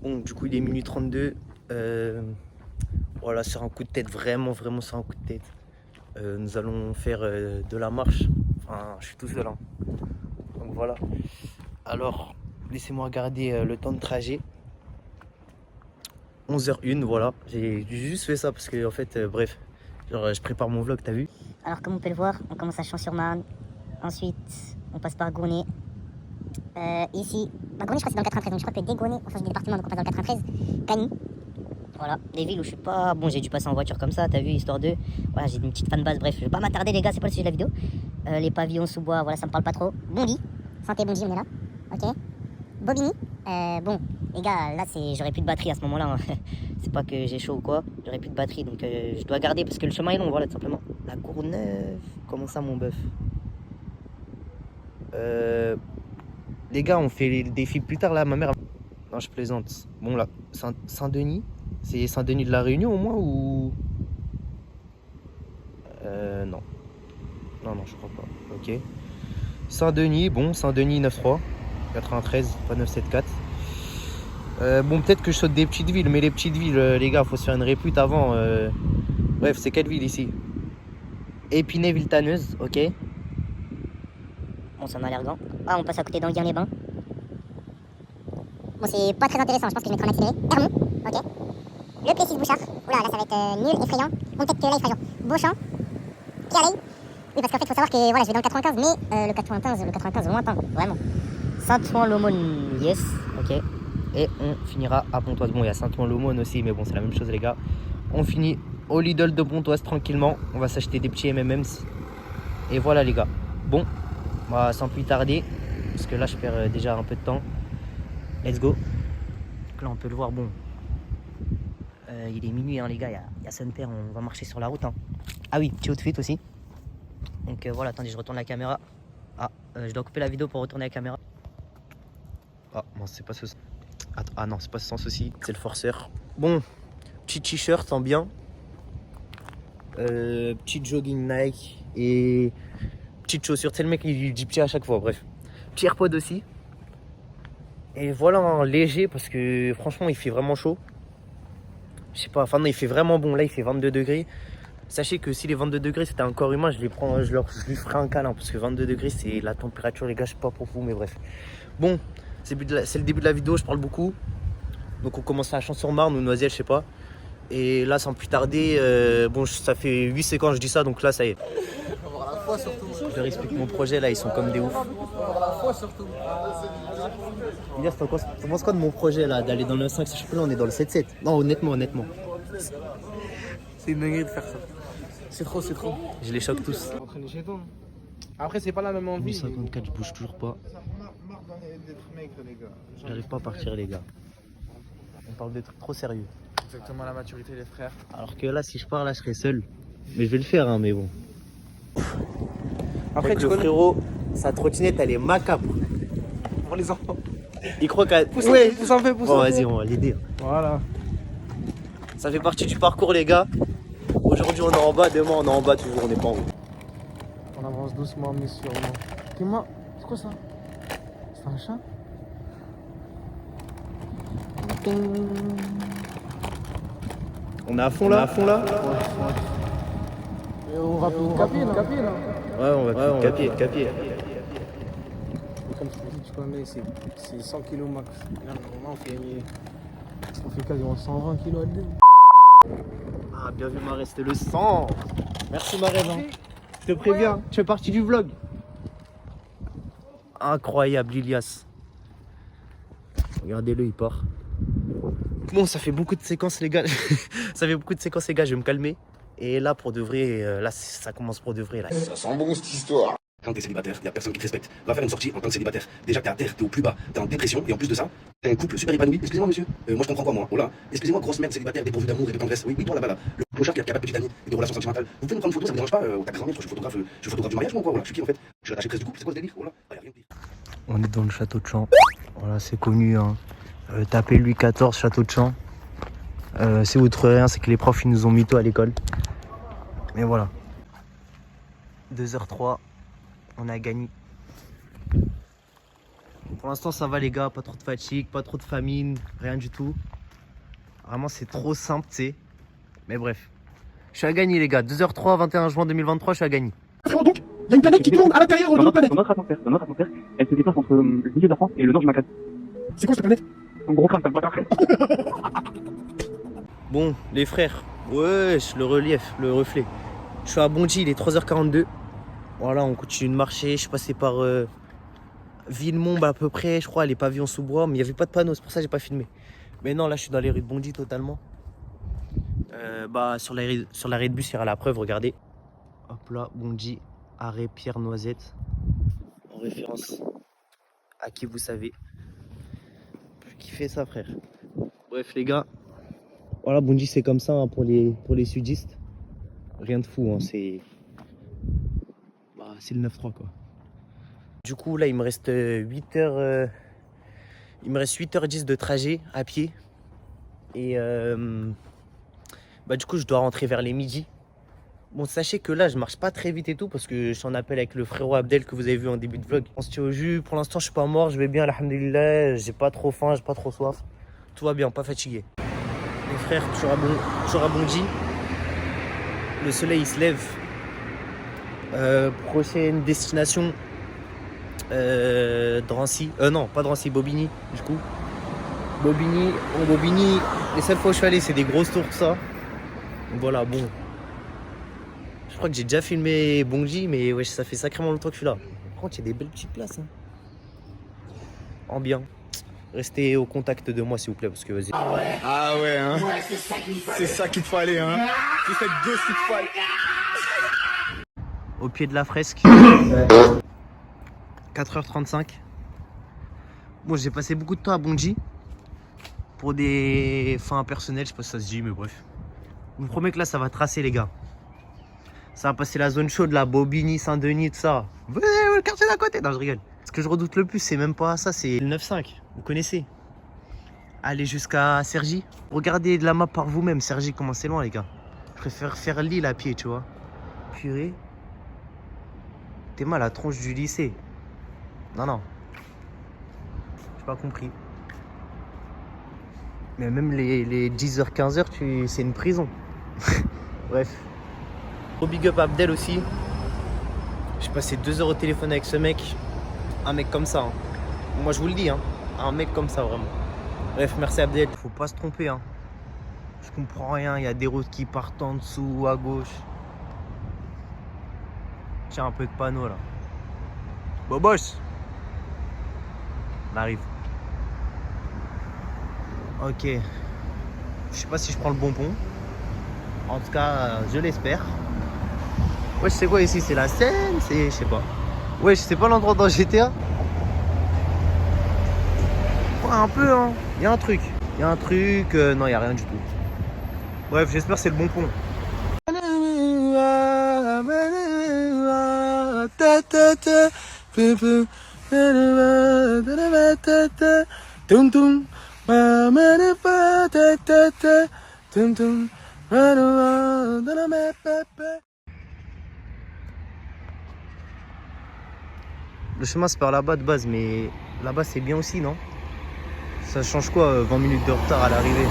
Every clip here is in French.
Bon, du coup, il est minuit 32. Voilà, sur un coup de tête, vraiment sur un coup de tête. Nous allons faire de la marche. Enfin, je suis tout seul, hein. Donc voilà. Alors, laissez-moi regarder le temps de trajet. 11h01, voilà. J'ai juste fait ça parce que, en fait, bref, genre, je prépare mon vlog, t'as vu? Alors, comme on peut le voir, on commence à Champs-sur-Marne. Ensuite, on passe par Gournay. Ici, Gournay, je crois que c'est dans le 93. Donc, je crois que dès Gournay, on change de département, donc on passe dans le 93. Cagny. Voilà, des villes où je suis pas. Bon, j'ai dû passer en voiture comme ça, t'as vu, histoire de. Voilà, j'ai une petite fan base, bref, je vais pas m'attarder, les gars, c'est pas le sujet de la vidéo. Les pavillons sous bois, voilà, ça me parle pas trop. Bondy, santé Bondy, on est là. Ok. Bobigny. Bon, les gars, là, j'aurais plus de batterie à ce moment-là. Hein. C'est pas que j'ai chaud ou quoi, j'aurais plus de batterie, donc je dois garder parce que le chemin est long, voilà, tout simplement. La Courneuve. Comment ça, mon bœuf? Les gars, on fait le défi plus tard là, ma mère. Non, je plaisante. Bon, là, Saint-Denis. C'est Saint-Denis de la Réunion au moins ou. Non. Non, je crois pas. Ok. Saint-Denis, bon, Saint-Denis 93, 93, pas 974. Bon, peut-être que je saute des petites villes, mais les petites villes, les gars, faut se faire une répute avant. Bref, c'est quelle ville ici? Épinay-Villetaneuse, ok. Bon, ça m'a l'air grand. Ah, on passe à côté d'Anguin-les-Bains. Bon, c'est pas très intéressant, je pense que je mettrai en accéléré. Hermont, ok. Le Plessis Bouchard. Oula, là ça va être nul, effrayant. Bon, peut-être que là, effrayant. Beauchamp. Pierre. Oui, parce qu'en fait, il faut savoir que voilà, je vais dans le 95, mais le 95 lointain, vraiment. Saint-Ouen-l'Aumône, yes, ok. Et on finira à Pontoise. Bon, il y a Saint-Ouen-l'Aumône aussi, mais bon, c'est la même chose, les gars. On finit au Lidl de Pontoise tranquillement. On va s'acheter des petits M&M's. Et voilà, les gars. Bon, bah, sans plus tarder, parce que là, je perds déjà un peu de temps. Let's go. Donc là, on peut le voir, bon. Il est minuit, hein, les gars. Il y a son père, on va marcher sur la route. Hein. Ah oui, petit outfit aussi. Donc voilà, attendez, je retourne la caméra. Ah, je dois couper la vidéo pour retourner la caméra. Ah, non, c'est pas ce. Attends, ah non, c'est pas sans souci, c'est le forceur. Bon, petit t-shirt en bien. Petit jogging Nike et petite chaussure. C'est le mec qui dit petit à chaque fois, bref. Petit AirPod aussi. Et voilà, hein, léger parce que franchement, il fait vraiment chaud. Je sais pas, enfin non, il fait vraiment bon. Là, il fait 22 degrés. Sachez que si les 22 degrés c'était un corps humain, je lui ferai un câlin parce que 22 degrés c'est la température, les gars, je sais pas pour vous, mais bref. Bon, c'est le début de la vidéo, je parle beaucoup. Donc on commence à Champs-sur-Marne ou Noiselle, je sais pas. Et là, sans plus tarder, bon, ça fait 8 séquences que je dis ça, donc là, ça y est. Je leur explique mon projet, là, ils sont comme des oufs. Elias, t'en penses quoi de mon projet, là, d'aller dans le 5, je sais plus, là, on est dans le 7-7. Non, honnêtement. C'est une dinguerie de faire ça. C'est trop. Je les choque tous. Entraîner chez toi. Après, c'est pas la même envie. 54, je bouge toujours pas. J'arrive pas à partir, les gars. On parle de trucs trop sérieux. Exactement la maturité, les frères. Alors que là, si je pars, là, je serai seul. Mais je vais le faire, hein, mais bon. Après, avec tu le connais. frérot, sa trottinette, elle est macabre. Pour les enfants. Il croit qu'elle... Pousse en fait. Bon, vas-y, on va l'aider. Voilà. Ça fait partie du parcours, les gars. Aujourd'hui, on est en bas. Demain, on est en bas. Toujours, on n'est pas en haut. On avance doucement, mais sûrement. Dis-moi, c'est quoi ça? C'est un chat? On est à fond, là. Et on va plus capier là. Ouais, on va capier. Comme je te dis, tu connais, c'est 100 kg max. Là, on fait quasiment 120 kg à l'heure. Ah, bien vu, Marès, c'était le sang. Merci, Marès. Hein. Je te préviens, tu fais partie du vlog. Incroyable, Ilias. Regardez-le, il part. Bon, ça fait beaucoup de séquences, les gars. Je vais me calmer. Et là, pour de vrai, là, ça commence pour de vrai. Là. Ça sent bon cette histoire. Quand t'es célibataire, y a personne qui te respecte. Va faire une sortie en tant que célibataire. Déjà que t'es à terre, t'es au plus bas, t'es en dépression, et en plus de ça, t'es un couple super épanoui. Excusez-moi monsieur, moi je comprends pas moi. Oh là, excusez-moi grosse merde célibataire, dépourvu d'amour et de tendresse. Oui, toi là-bas là, le clochard qui a pas de petite amie et de relations sentimentales. Vous pouvez me prendre une photo, ça me dérange pas, t'as 40 mètres, je suis photographe du mariage moi quoi, voilà, je suis qui en fait? Je suis l'attaché presse du couple, c'est quoi ce délire? Voilà, y a rien de pire. On est dans le château de Champ. Voilà, c'est connu. Hein. Tapez Louis XIV, château de Champ. C'est outre rien, c'est que les profs ils nous ont mytho à l'école. Mais voilà. 2h03, on a gagné. Pour l'instant ça va les gars, pas trop de fatigue, pas trop de famine, rien du tout. Vraiment c'est trop simple, tu sais. Mais bref. Je suis à gagner les gars, 2h03, 21 juin 2023, je suis à gagner. Donc, il y a une planète qui tourne à l'intérieur de notre planète. Dans notre atmosphère, elle se déplace entre le milieu de la France et le nord du Macan. C'est quoi cette planète? Un gros crâne, t'as pas Bon, les frères, wesh, le relief, le reflet. Je suis à Bondy, il est 3h42. Voilà, on continue de marcher. Je suis passé par Villemombe à peu près, je crois, les pavillons sous bois, mais il n'y avait pas de panneau, c'est pour ça que j'ai pas filmé. Mais non, là je suis dans les rues de Bondy totalement. Sur l'arrêt de bus, il y aura la preuve, regardez. Hop là, Bondy, arrêt Pierre Noisette. En référence à qui vous savez. Qui fait ça, frère? Bref, les gars. Voilà, Bondy, c'est comme ça hein, pour les sudistes. Rien de fou, hein, c'est le 9-3 quoi. Du coup, là, il me reste 8h. Il me reste 8h10 de trajet à pied. Et du coup, je dois rentrer vers les midis. Bon, sachez que là, je marche pas très vite et tout parce que je suis en appel avec le frérot Abdel que vous avez vu en début de vlog. On se tient au jus. Pour l'instant, je suis pas mort, je vais bien, alhamdoulilah. J'ai pas trop faim, j'ai pas trop soif. Tout va bien, pas fatigué. Les frères, toujours à Bondy. Le soleil il se lève. Prochaine destination Drancy. Non, pas Drancy, Bobigny, du coup. Bobigny, les seules fois où je suis allé, c'est des grosses tours, tout ça. Donc voilà, bon. Je crois que j'ai déjà filmé Bondy, mais ouais, ça fait sacrément longtemps que je suis là. Par contre, il y a des belles petites places. Hein. En bien. Restez au contact de moi, s'il vous plaît, parce que vas-y. Ah ouais, hein. Ouais, c'est ça qu'il te fallait, hein. C'est cette dose qu'il te fallait. Au pied de la fresque. 4h35. Bon, j'ai passé beaucoup de temps à Bondy. Pour des fins personnelles, je sais pas si ça se dit, mais bref. Je vous promets que là, ça va tracer, les gars. Ça va passer la zone chaude, là, Bobigny, Saint-Denis, tout ça. Le quartier d'à côté. Non, je rigole. Ce que je redoute le plus, c'est même pas ça, c'est le 9-5. Vous connaissez. Aller jusqu'à Cergy. Regardez de la map par vous-même, Cergy, comment c'est loin, les gars. Je préfère faire l'île à pied, tu vois. Purée. T'es mal à la tronche du lycée. Non. J'ai pas compris. Mais même les 10h, 15h, c'est une prison. Bref. Gros big up à Abdel aussi. J'ai passé 2 heures au téléphone avec ce mec. Un mec comme ça. Hein. Moi je vous le dis, hein. Un mec comme ça vraiment. Bref, merci Abdel. Faut pas se tromper. Hein. Je comprends rien. Il y a des routes qui partent en dessous, à gauche. Tiens, un peu de panneau là. Bobos. On arrive. Ok. Je sais pas si je prends le bon pont. En tout cas, je l'espère. Ouais, je sais quoi ici, c'est la Seine, c'est... Je sais pas. Ouais, je sais pas l'endroit dans GTA. Ouais, un peu, hein. Il y a un truc. Non, il y a rien du tout. Bref, j'espère que c'est le bon pont. Le chemin c'est par là-bas de base, mais là-bas c'est bien aussi, non? Ça change quoi, 20 minutes de retard à l'arrivée?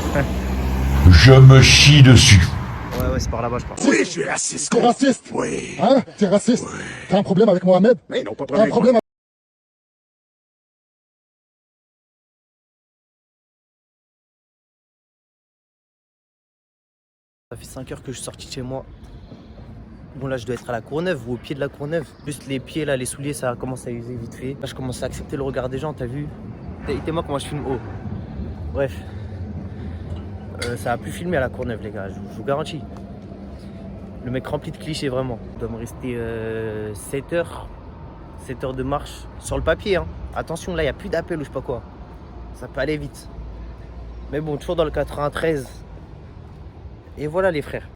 Je me chie dessus. Ouais, c'est par là-bas, je crois. Oui, je suis raciste. T'es raciste? Oui. Hein? T'es raciste? Oui. T'as un problème avec Mohamed? Mais non, pas de T'as un problème avec... Ça fait 5 heures que je suis sorti de chez moi. Bon là je dois être à la Courneuve ou au pied de la Courneuve. Juste les pieds là, les souliers, ça commence à user vite fait. Là je commence à accepter le regard des gens, t'as vu? T'es-moi comment je filme haut. Bref. Ça a plus filmé à la Courneuve les gars, je vous garantis. Le mec rempli de clichés vraiment. Il doit me rester 7 heures de marche sur le papier. Hein. Attention là il n'y a plus d'appel ou je sais pas quoi. Ça peut aller vite. Mais bon, toujours dans le 93. Et voilà les frères.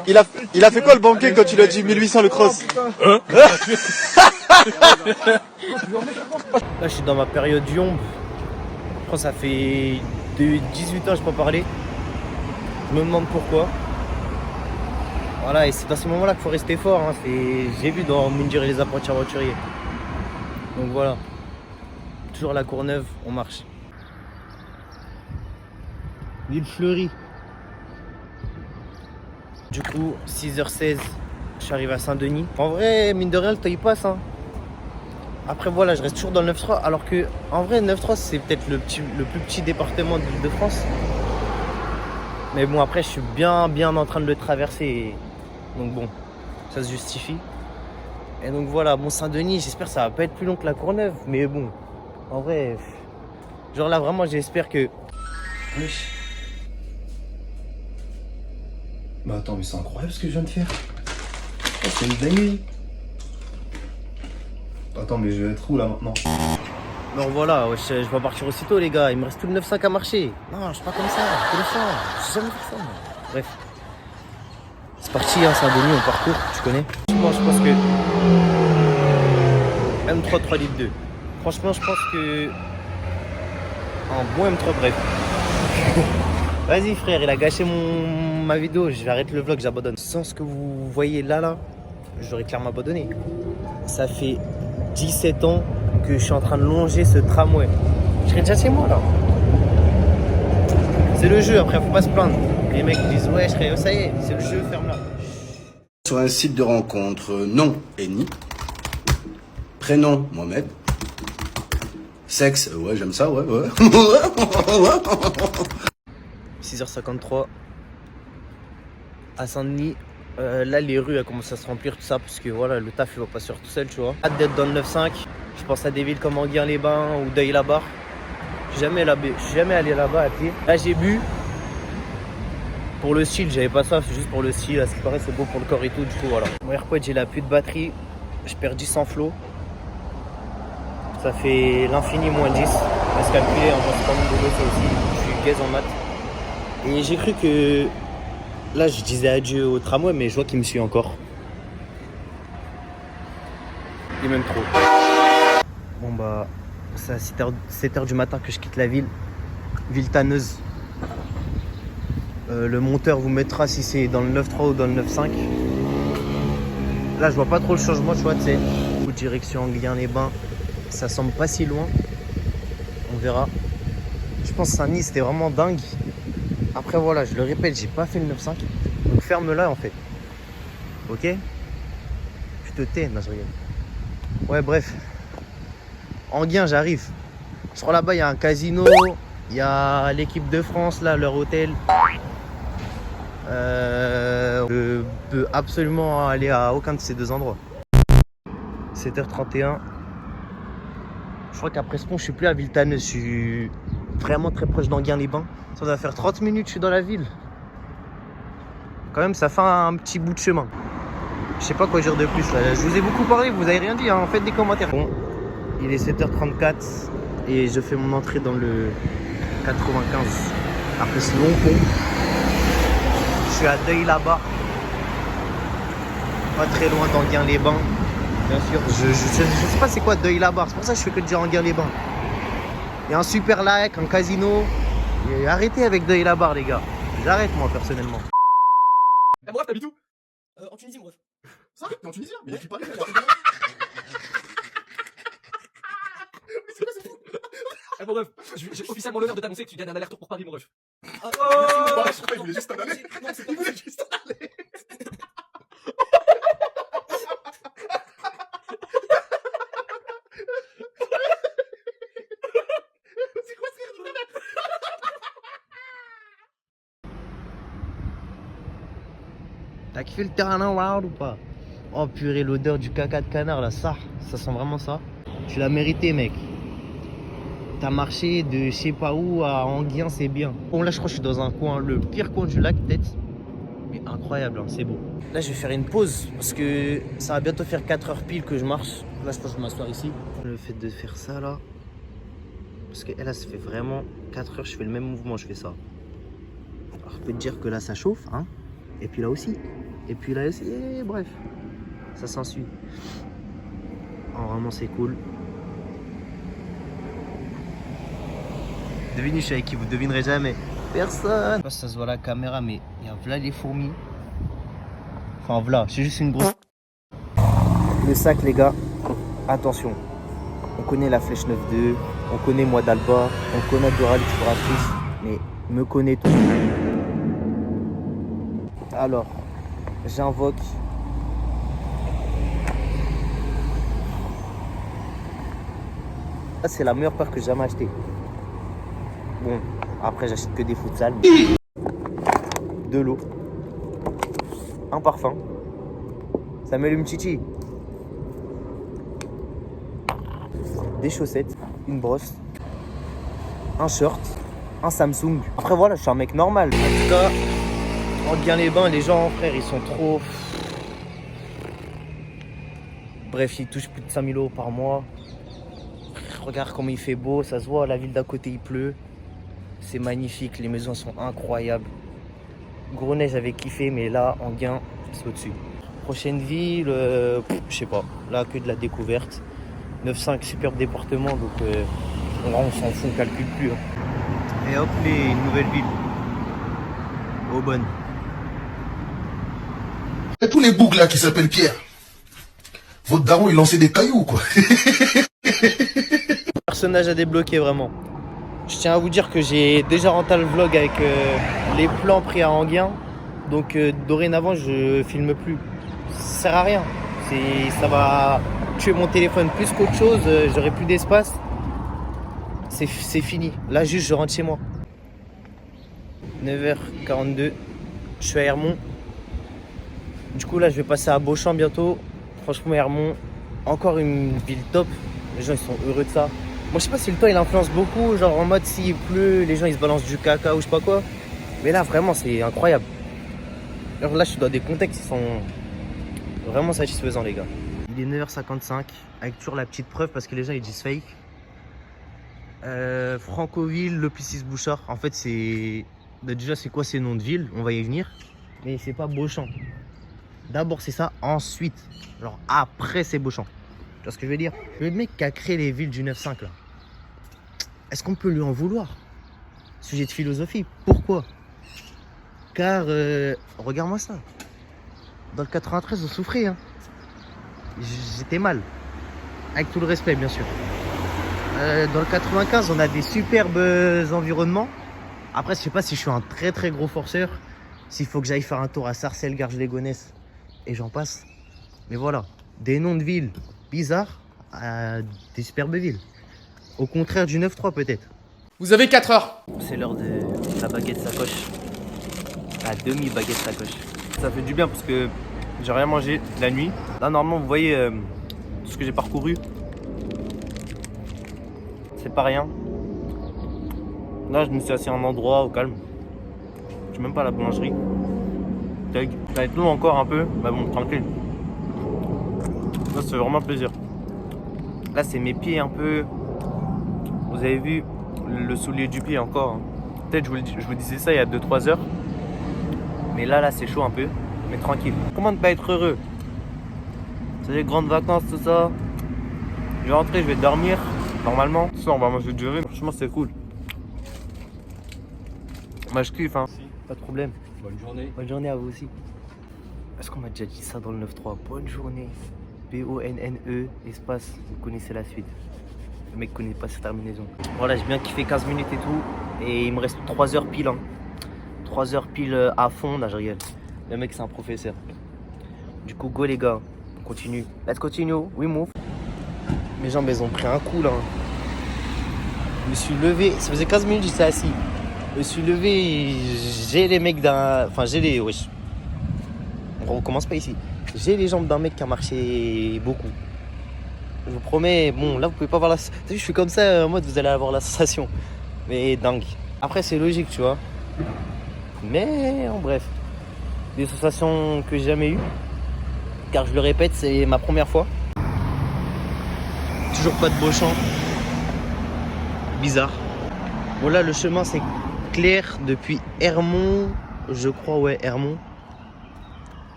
Il a fait quoi le banquet quand tu lui as dit 1800 le cross? Là je suis dans ma période yombe. Je crois que ça fait 18 ans que je peux pas parler. Je me demande pourquoi. Voilà, et c'est dans ces moments-là qu'il faut rester fort. Hein. J'ai vu dans Mundir et les apprentis aventuriers. Donc voilà. Toujours la Courneuve, on marche. Ville fleurie. Du coup, 6h16, je suis arrivé à Saint-Denis. En vrai, mine de rien, le temps il passe. Hein. Après, voilà, je reste toujours dans le 9-3. Alors que, en vrai, 9-3, c'est peut-être le plus petit département de l'Île-de-France. Mais bon, après, je suis bien en train de le traverser. Donc bon, ça se justifie. Et donc voilà, bon, Saint-Denis, j'espère que ça va pas être plus long que la Courneuve. Mais bon, en vrai, genre là, vraiment, j'espère que... Wesh. Bah attends, mais c'est incroyable ce que je viens de faire. Oh, c'est une dinguerie. Attends, mais je vais être où là maintenant? Donc voilà, wesh, je vais partir aussitôt les gars, il me reste tout le 9-5 à marcher. Non, je suis pas comme ça, téléphone, j'ai jamais fait ça. Bref. C'est parti, hein, Saint-Denis, on parcourt, tu connais. Franchement, je pense que... M3 3 litres 2. Franchement, je pense que... Un bon M3, bref. Vas-y frère, il a gâché ma vidéo, je vais arrêter le vlog, j'abandonne. Sans ce que vous voyez là, j'aurais clairement abandonné. Ça fait 17 ans que je suis en train de longer ce tramway. Je serais déjà chez moi là. C'est le jeu, après faut pas se plaindre. Les mecs disent ouais, ça y est, c'est le jeu, ferme là. Sur un site de rencontre, nom Eni. Prénom Mohamed. Sexe, ouais, j'aime ça, ouais. 6h53 à Saint-Denis. Là, les rues elles commencent à se remplir, tout ça, parce que voilà, le taf il va pas se faire tout seul, tu vois. Hâte d'être dans le 9-5. Je pense à des villes comme Enghien-les-Bains ou Deuil-la-Barre. Je suis jamais allé là-bas à pied. Là, j'ai bu. Pour le style, j'avais pas ça, c'est juste pour le style. À ce qui paraît, c'est beau pour le corps et tout, du coup, voilà. Mon AirPod, j'ai la plus de batterie. Je perds 10 en flow. Ça fait l'infini moins 10. On va se calculer, hein, c'est pas mon boulot, ça aussi. Je suis gaze en maths. Et j'ai cru que... Là, je disais adieu au tramway, mais je vois qu'il me suit encore. Et même trop. Bon bah, c'est à 7h du matin que je quitte la ville. Ville tanneuse. Le monteur vous mettra si c'est dans le 9-3 ou dans le 9-5. Là, je vois pas trop le changement, tu vois, tu sais. Direction Enghien-les-Bains. Ça semble pas si loin. On verra. Je pense que Saint-Denis, c'était vraiment dingue. Après, voilà, je le répète, j'ai pas fait le 9-5. Donc ferme-la en fait. Ok? Tu te tais, non, je rigole. Ouais, bref. Enghien, j'arrive. Je crois là-bas, il y a un casino. Il y a l'équipe de France, là, leur hôtel. Je peux absolument aller à aucun de ces deux endroits. 7h31. Je crois qu'après ce pont, je suis plus à Villetanneuse. Je suis vraiment très proche d'Enghien-les-Bains. Ça va faire 30 minutes, je suis dans la ville. Quand même, ça fait un petit bout de chemin. Je sais pas quoi dire de plus là. Je vous ai beaucoup parlé, vous avez rien dit, hein. Faites des commentaires. Bon, il est 7h34 et je fais mon entrée dans le 95. Après ce long pont. Je suis à Deuil-la-Barre. Pas très loin d'Enghien-les-Bains. Bien sûr. Je sais pas c'est quoi Deuil-la-Barre. C'est pour ça que je fais que dire Enghien-les-Bains. Il y a un super lac, un casino. Et arrêtez avec Deuil-la-Barre les gars. J'arrête moi personnellement. Eh bref, t'habites où? En Tunisie, bref. Ça? T'es en Tunisie? Mais il écrit pas. Mais c'est quoi ce fou? Eh bon, bref, j'ai officiellement l'honneur de t'annoncer que tu gagnes un aller-retour pour Paris, mon ref. Oh, je crois qu'il voulait juste t'en aller. Non, c'est Il voulait juste t'en aller. C'est quoi ce rire? T'as kiffé le terrain wild ou pas? Oh purée, l'odeur du caca de canard là, ça sent vraiment ça. Tu l'as mérité mec. T'as marché de je sais pas où à Enghien, c'est bien. Bon là je crois que je suis dans un coin, le pire coin du lac peut-être. Mais incroyable, hein, c'est beau. Là je vais faire une pause parce que ça va bientôt faire 4 heures pile que je marche. Là je pense que je vais m'asseoir ici. Le fait de faire ça là, parce que là ça fait vraiment 4 heures, je fais le même mouvement, je fais ça. Alors je peux te dire que là ça chauffe, hein. Et puis là aussi. Et puis là aussi, et bref. Ça s'ensuit. Oh, vraiment c'est cool. Devinez, je suis avec qui, vous devinerez jamais. Personne. Je sais pas si ça se voit à la caméra, mais il y a voilà les fourmis. Enfin voilà, c'est juste une grosse. Le sac les gars, attention. On connaît la Flèche 9-2, on connaît Moi d'Alba, on connaît Dora l'exploratrice, mais me connaît tout. Alors, j'invoque ça, c'est la meilleure paire que j'ai jamais achetée. Bon, après j'achète que des futsal. De l'eau, un parfum, Samuel Umtiti, des chaussettes, une brosse, un short, un Samsung. Après voilà, je suis un mec normal. En tout cas, Enghien-les-Bains, les gens, frère, ils sont trop... Bref, ils touchent plus de 5000 € par mois. Regarde comme il fait beau, ça se voit, la ville d'à côté il pleut. C'est magnifique, les maisons sont incroyables. Gros-Nez, j'avais kiffé, mais là, Enghien, c'est au-dessus. Prochaine ville, je sais pas, là que de la découverte. 9-5, superbe département, donc on s'en fout, on calcule plus. Hein. Et hop, une nouvelle ville. Aubonne. Et tous les boucs là qui s'appellent Pierre. Votre daron il lançait des cailloux quoi. Personnage à débloquer vraiment. Je tiens à vous dire que j'ai déjà rentré le vlog avec les plans pris à Enghien. Donc dorénavant je filme plus. Ça sert à rien. Ça va tuer mon téléphone plus qu'autre chose. J'aurai plus d'espace. C'est fini. Là juste je rentre chez moi. 9h42. Je suis à Hermont. Du coup là je vais passer à Beauchamp bientôt. Franchement Hermont, encore une ville top. Les gens ils sont heureux de ça. Moi je sais pas si le temps il influence beaucoup, genre en mode s'il pleut, les gens ils se balancent du caca ou je sais pas quoi. Mais là vraiment c'est incroyable. Alors là je suis dans des contextes qui sont vraiment satisfaisants les gars. Il est 9h55 avec toujours la petite preuve parce que les gens ils disent fake. Francoville, Le Plessis-Bouchard. En fait c'est... Déjà c'est quoi ces noms de villes? On va y venir. Mais c'est pas Beauchamp. D'abord c'est ça, ensuite. Alors après c'est Beauchamp. Tu vois ce que je veux dire? Le mec qui a créé les villes du 9-5 là. Est-ce qu'on peut lui en vouloir? Sujet de philosophie. Pourquoi? Car, regarde-moi ça. Dans le 93, on souffrait. Hein. J'étais mal. Avec tout le respect, bien sûr. Dans le 95, on a des superbes environnements. Après, je sais pas si je suis un très très gros forceur. S'il faut que j'aille faire un tour à Sarcelles, Garges-les-Gonesse. Et j'en passe. Mais voilà. Des noms de villes bizarres à des superbes villes. Au contraire du 9-3 peut-être. Vous avez 4 heures. C'est l'heure de la baguette sacoche. La demi-baguette sacoche. Ça fait du bien parce que j'ai rien mangé la nuit. Là normalement vous voyez tout ce que j'ai parcouru. C'est pas rien. Là je me suis assis à un endroit au calme. Je suis même pas à la boulangerie. Ça va être long encore un peu, mais bon tranquille. Là ça fait vraiment plaisir. Là c'est mes pieds un peu. Vous avez vu le soulier du pied encore. Hein. Peut-être je vous disais ça il y a 2-3 heures. Mais là c'est chaud un peu. Mais tranquille. Comment ne pas être heureux? C'est les grandes vacances, tout ça. Je vais rentrer, je vais dormir. Normalement. Ça on va manger du riz. Franchement c'est cool. Moi je kiffe hein. Pas de problème. Bonne journée. Bonne journée à vous aussi. Est-ce qu'on m'a déjà dit ça dans le 9-3? Bonne journée. B-O-N-N-E, espace. Vous connaissez la suite. Le mec connaît pas cette terminaison. Voilà, j'ai bien kiffé 15 minutes et tout. Et il me reste 3 heures pile. Hein. 3 heures pile à fond. Là, je rigole. Le mec, c'est un professeur. Du coup, go les gars. On continue. Let's continue. We move. Mes jambes, elles ont pris un coup là. Je me suis levé. Ça faisait 15 minutes que j'étais assis. Je me suis levé. J'ai les mecs d'un. Enfin, j'ai les. Wesh. On recommence pas ici. J'ai les jambes d'un mec qui a marché beaucoup. Je vous promets, bon là vous pouvez pas voir la... Je suis comme ça en mode vous allez avoir la sensation. Mais dingue. Après c'est logique tu vois. Mais en bref. Des sensations que j'ai jamais eues. Car je le répète, c'est ma première fois. Toujours pas de Beauchamp. Bizarre. Bon là le chemin c'est clair depuis Hermont. Je crois ouais Hermont.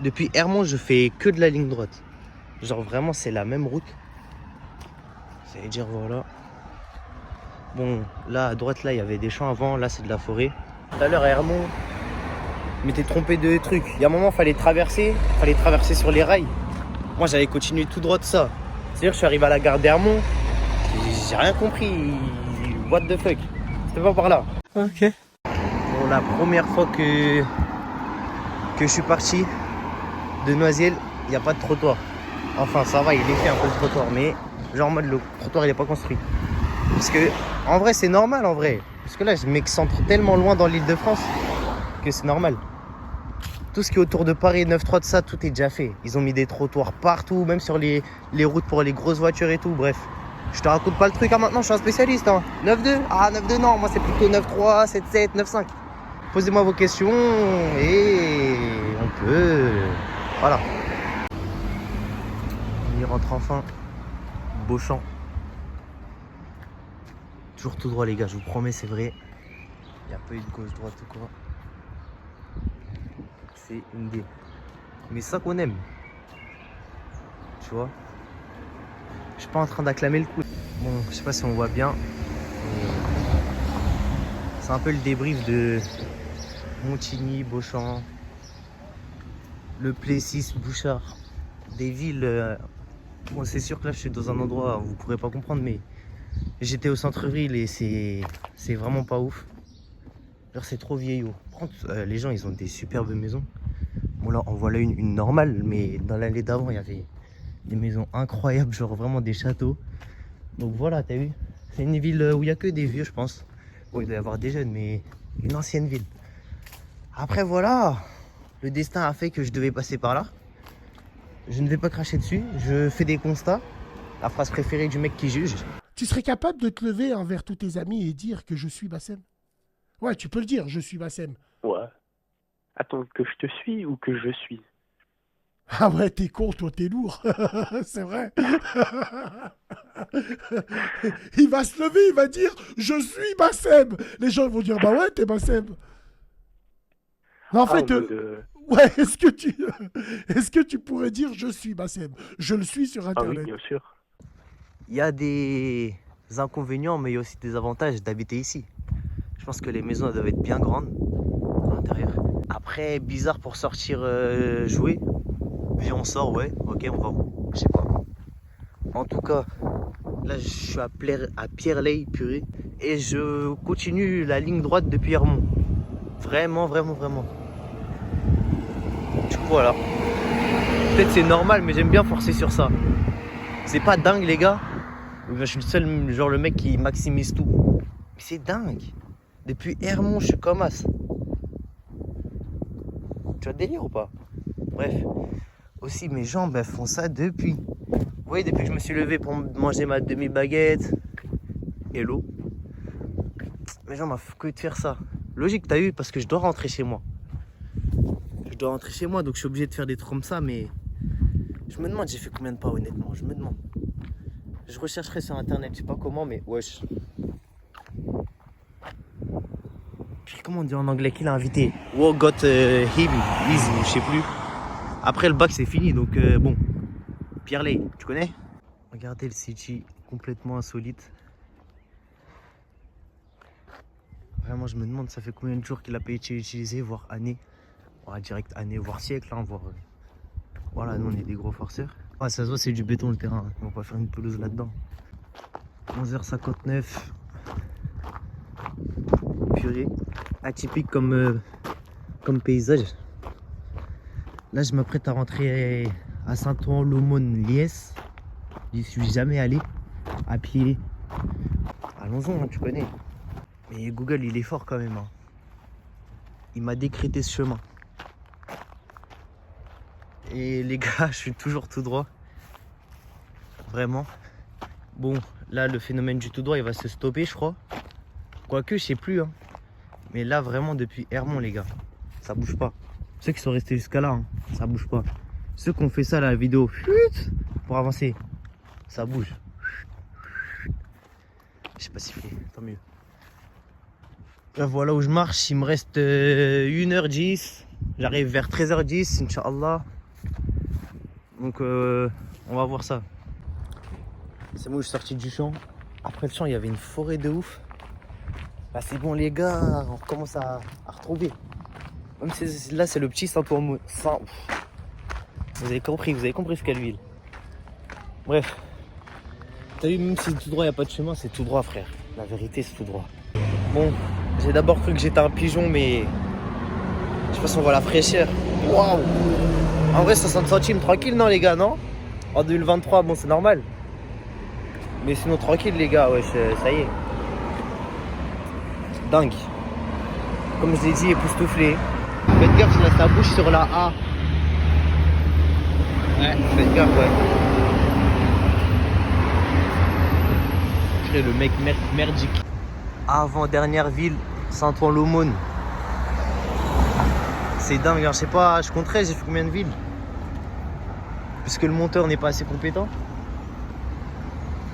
Depuis Hermont, je fais que de la ligne droite. Genre vraiment, c'est la même route. Ça veut dire voilà. Bon, là à droite, là, il y avait des champs avant. Là, c'est de la forêt. Tout à l'heure à Hermont, je m'étais trompé de trucs. Il y a un moment, il fallait traverser sur les rails. Moi, j'avais continué tout droit de ça. C'est-à-dire, je suis arrivé à la gare d'Hermont. j'ai rien compris. What the fuck? C'était pas par là. Ok. Bon, la première fois que je suis parti de Noisiel, il n'y a pas de trottoir. Enfin, ça va, il est fait un peu le trottoir, mais genre en mode le trottoir il n'est pas construit. Parce que en vrai, c'est normal en vrai. Parce que là, je m'excentre tellement loin dans l'Île-de-France que c'est normal. Tout ce qui est autour de Paris, 9-3 de ça, tout est déjà fait. Ils ont mis des trottoirs partout, même sur les routes pour les grosses voitures et tout. Bref, je te raconte pas le truc maintenant, je suis un spécialiste. Hein. 9-2, ah 9-2 non, moi c'est plutôt 9-3, 7-7, 9-5. Posez-moi vos questions et on peut... Voilà. On y rentre enfin. Beauchamp. Toujours tout droit les gars, je vous promets, c'est vrai. Il n'y a pas eu de gauche-droite ou quoi. C'est une des... Mais ça qu'on aime. Tu vois. Je suis pas en train d'acclamer le coup. Bon, je sais pas si on voit bien. C'est un peu le débrief de Montigny, Beauchamp, le Plessis, Bouchard. Des villes... Bon, c'est sûr que là je suis dans un endroit où vous pourrez pas comprendre, mais j'étais au centre-ville et c'est vraiment pas ouf. Genre c'est trop vieillot. Par contre, les gens ils ont des superbes maisons. Bon là on voit là une normale, mais dans l'allée d'avant il y avait des maisons incroyables, genre vraiment des châteaux. Donc voilà, t'as vu, c'est une ville où il y a que des vieux je pense. Bon il doit y avoir des jeunes, mais une ancienne ville. Après voilà, le destin a fait que je devais passer par là. Je ne vais pas cracher dessus, je fais des constats. La phrase préférée du mec qui juge. Tu serais capable de te lever envers tous tes amis et dire que je suis Bassem? Ouais, tu peux le dire, je suis Bassem. Ouais. Attends, que je te suis ou que je suis? Ah ouais, t'es con, toi, t'es lourd. C'est vrai. Il va se lever, il va dire je suis Bassem. Les gens vont dire bah ouais, t'es Bassem. Non, en fait, ouais, est-ce que tu pourrais dire je suis Bassem? Je le suis sur Internet. Ah oui, bien sûr. Il y a des inconvénients, mais il y a aussi des avantages d'habiter ici. Je pense que les maisons elles doivent être bien grandes à l'intérieur. Après, bizarre pour sortir jouer. Viens, on sort, ouais, ok, on va où? Je sais pas. En tout cas, là je suis à Pierre-Lay, purée. Et je continue la ligne droite depuis Hermont. Vraiment, vraiment, vraiment. Du coup, voilà. Peut-être c'est normal, mais j'aime bien forcer sur ça. C'est pas dingue, les gars. Je suis le seul, genre le mec qui maximise tout. Mais c'est dingue. Depuis Hermont, je suis comme as. Tu as le délire ou pas? Bref. Aussi, mes jambes, elles font ça depuis. Vous voyez, depuis que je me suis levé pour manger ma demi-baguette et l'eau. Mes jambes, elles font que de faire ça. Logique, t'as eu, parce que je dois rentrer chez moi. Je dois rentrer chez moi, donc je suis obligé de faire des trucs comme ça, mais... Je me demande, j'ai fait combien de pas, honnêtement, je me demande. Je rechercherai sur internet, je sais pas comment, mais wesh. Puis comment on dit en anglais qu'il a invité? What got him easy, je sais plus. Après le bac c'est fini, donc bon. Pierre-Lay, tu connais? Regardez le City, complètement insolite. Vraiment je me demande ça fait combien de jours qu'il a pas été utilisé, voire années. Ouais, direct année, voire siècle, hein, voire... Voilà, nous on est des gros forceurs. Ah, ça se voit, c'est du béton le terrain. On va pas faire une pelouse là-dedans. 11h59. Purée. Atypique comme paysage. Là, je m'apprête à rentrer à Saint-Ouen-l'Aumône-Liesse. J'y suis jamais allé. À pied. Allons-en, hein, tu connais. Mais Google, il est fort quand même. Hein. Il m'a décrété ce chemin. Et les gars, je suis toujours tout droit. Vraiment. Bon, là, le phénomène du tout droit, il va se stopper, je crois. Quoique, je sais plus. Hein. Mais là, vraiment, depuis Hermont, les gars, ça bouge pas. Ceux qui sont restés jusqu'à là, hein, ça bouge pas. Ceux qui ont fait ça, la vidéo, pour avancer, ça bouge. Je sais pas siffler, tant mieux. Là, voilà où je marche. Il me reste 1h10. J'arrive vers 13h10, Inch'Allah. Donc on va voir ça. C'est bon, je suis sorti du champ. Après le champ, il y avait une forêt de ouf. Bah c'est bon les gars, on commence à retrouver. Même si là c'est le petit Saint-Ouen. Vous avez compris ce qu'est l'huile. Bref. T'as vu, même si c'est tout droit, y a pas de chemin, c'est tout droit, frère. La vérité, c'est tout droit. Bon, j'ai d'abord cru que j'étais un pigeon, mais je pense qu'on voit la fraîcheur. Waouh! En vrai, 60 centimes, tranquille, non, les gars, non? En 2023, bon, c'est normal. Mais sinon, tranquille, les gars, ouais, ça y est. Dingue. Comme je l'ai dit, époustouflé. Faites gaffe, il a sa bouche sur la A. Ouais, faites gaffe, ouais. Le mec merdique. Avant-dernière ville, Saint-Ouen-l'Aumône. C'est dingue, hein. Je sais pas, je compterai, j'ai fait combien de villes? Puisque le monteur n'est pas assez compétent.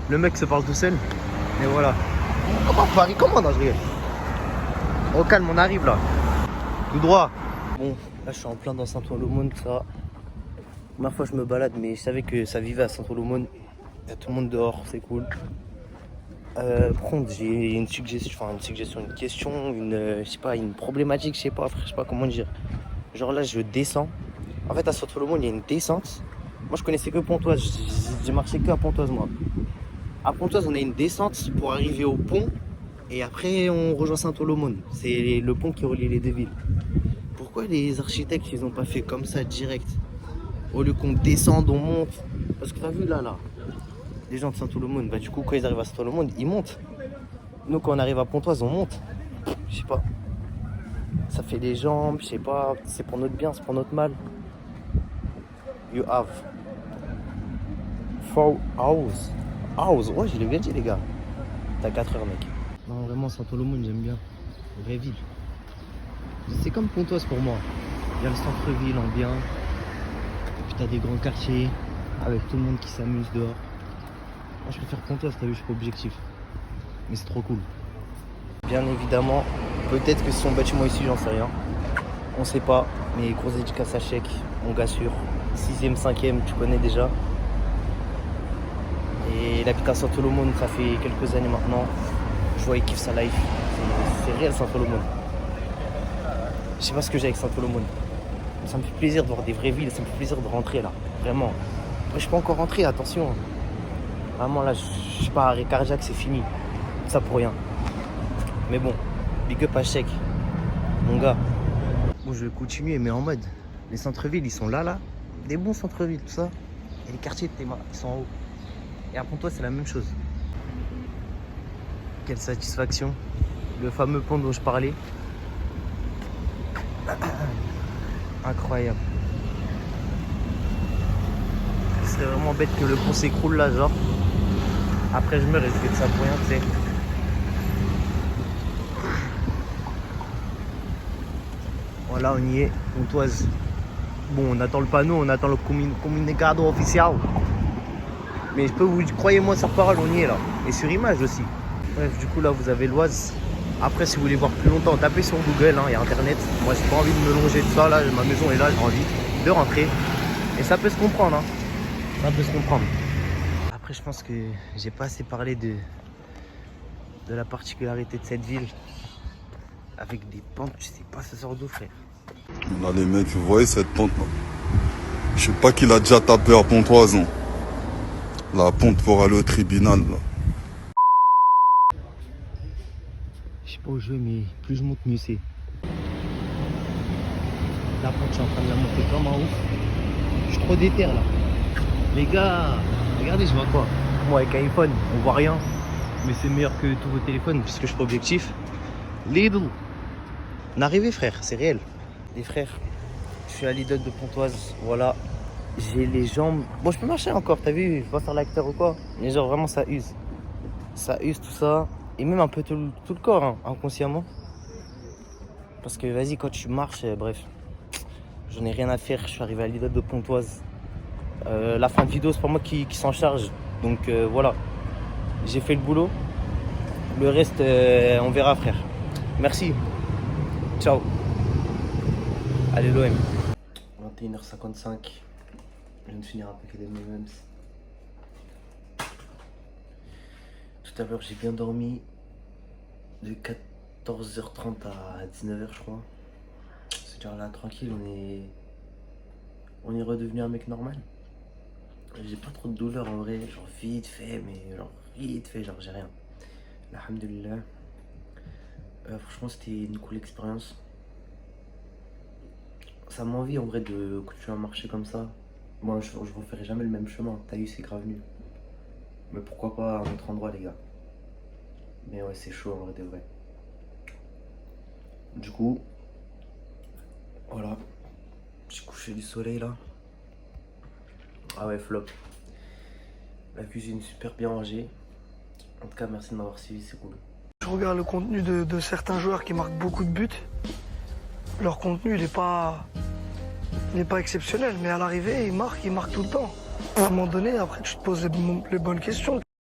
Le mec se parle tout seul. Mais voilà. Comment Paris? Comment? Non, je rigole. Au calme, on arrive là. Tout droit. Bon, là je suis en plein dans Saint-Ouen-l'Aumône, tout ça. Première fois je me balade, mais je savais que ça vivait à Saint-Ouen-l'Aumône. Il y a tout le monde dehors, c'est cool. Par contre, j'ai une suggestion, une question, je sais pas, une problématique, je sais pas comment dire. Genre là, je descends. En fait, à Saint-Ouen-l'Aumône, il y a une descente. Moi, je connaissais que Pontoise. J'ai marché que à Pontoise, moi. À Pontoise, on a une descente pour arriver au pont. Et après, on rejoint Saint-Ouen-l'Aumône. C'est le pont qui relie les deux villes. Pourquoi les architectes, ils ont pas fait comme ça direct? Au lieu qu'on descende, on monte. Parce que t'as vu là. Les gens de Saint-Ouen-l'Aumône, bah du coup quand ils arrivent à Saint-Ouen-l'Aumône, ils montent. Nous quand on arrive à Pontoise, on monte. Je sais pas. Ça fait les jambes, je sais pas. C'est pour notre bien, c'est pour notre mal. You have 4 hours. Hours, ouais, je l'ai bien dit les gars. T'as 4 heures mec. Non vraiment Saint-Ouen-l'Aumône, j'aime bien. Vraie ville. C'est comme Pontoise pour moi. Il y a le centre-ville en bien. Et puis t'as des grands quartiers avec tout le monde qui s'amuse dehors. Moi, je préfère Pontoise, t'as vu, je suis pas objectif. Mais c'est trop cool. Bien évidemment, peut-être que son bâtiment ici, j'en sais rien. On sait pas, mais grosse dédicace à Chèque, mon gars sûr. 6ème, 5ème, tu connais déjà. Et il habite à Saint-Ouen-l'Aumône, ça fait quelques années maintenant. Je vois, il kiffe sa life. C'est réel Saint-Ouen-l'Aumône. Je sais pas ce que j'ai avec Saint-Ouen-l'Aumône. Ça me fait plaisir de voir des vraies villes, ça me fait plaisir de rentrer là. Vraiment. Après, je suis pas encore rentré, attention. Vraiment là, je suis pas arrêt cardiaque, c'est fini. Tout ça pour rien. Mais bon, big up à Chèque, mon gars. Bon, je vais continuer, mais en mode, les centres-villes, ils sont là. Des bons centres-villes, tout ça. Et les quartiers de Théma, ils sont en haut. Et à Pontoise, c'est la même chose. Quelle satisfaction. Le fameux pont dont je parlais. Incroyable. C'est vraiment bête que le pont s'écroule là, genre. Après je meurs et je fais de ça pour rien, tu sais. Voilà, on y est, Pontoise. Bon, on attend le panneau, on attend le comunicado officiel. Mais je peux vous, croyez-moi sur parole, on y est là. Et sur image aussi. Bref, du coup là vous avez l'Oise. Après si vous voulez voir plus longtemps, tapez sur Google, il y a internet. Moi j'ai pas envie de me longer de ça, là ma maison est là, j'ai envie de rentrer. Et ça peut se comprendre, hein. Ça peut se comprendre. Après je pense que j'ai pas assez parlé de la particularité de cette ville. Avec des pentes, je sais pas, ça sort d'où frère. Là les mecs, vous voyez cette pente là? Je sais pas qui l'a déjà tapé à Pontoise, non? La pente pour aller au tribunal là. Je sais pas où jouer, mais plus je monte, mieux c'est. La pente, je suis en train de la monter comme en ouf. Je suis trop déter là. Les gars, regardez, je vois quoi? Moi avec un iPhone, on voit rien. Mais c'est meilleur que tous vos téléphones puisque je suis pas objectif. Lidl. On est arrivé frère, c'est réel. Les frères, je suis à Lidl de Pontoise, voilà. J'ai les jambes. Bon, je peux marcher encore, t'as vu? Je vais pas faire l'acteur ou quoi. Mais genre vraiment ça use. Ça use tout ça. Et même un peu tout le corps, hein, inconsciemment. Parce que vas-y, quand tu marches, bref. J'en ai rien à faire, je suis arrivé à Lidl de Pontoise. La fin de vidéo, c'est pas moi qui s'en charge. Donc voilà. J'ai fait le boulot. Le reste, on verra frère. Merci. Ciao. Allez l'OM. 21h55. Je viens de finir un paquet d'M&M's. Tout à l'heure j'ai bien dormi. De 14h30 à 19h je crois. C'est-à-dire là tranquille, on est redevenu un mec normal. J'ai pas trop de douleur en vrai, genre vite fait, mais genre vite fait, genre j'ai rien. Alhamdulillah. Franchement, c'était une cool expérience. Ça m'a envie en vrai de continuer à marcher comme ça. Moi, je referai jamais le même chemin. T'as eu, c'est grave nul. Mais pourquoi pas à un autre endroit, les gars. Mais ouais, c'est chaud en vrai de vrai. Du coup, voilà. Petit coucher du soleil là. Ah ouais, flop. La cuisine super bien rangée. En tout cas, merci de m'avoir suivi, c'est cool. Je regarde le contenu de certains joueurs qui marquent beaucoup de buts. Leur contenu, il n'est pas exceptionnel, mais à l'arrivée, ils marquent tout le temps. À un moment donné, après, tu te poses les bonnes questions.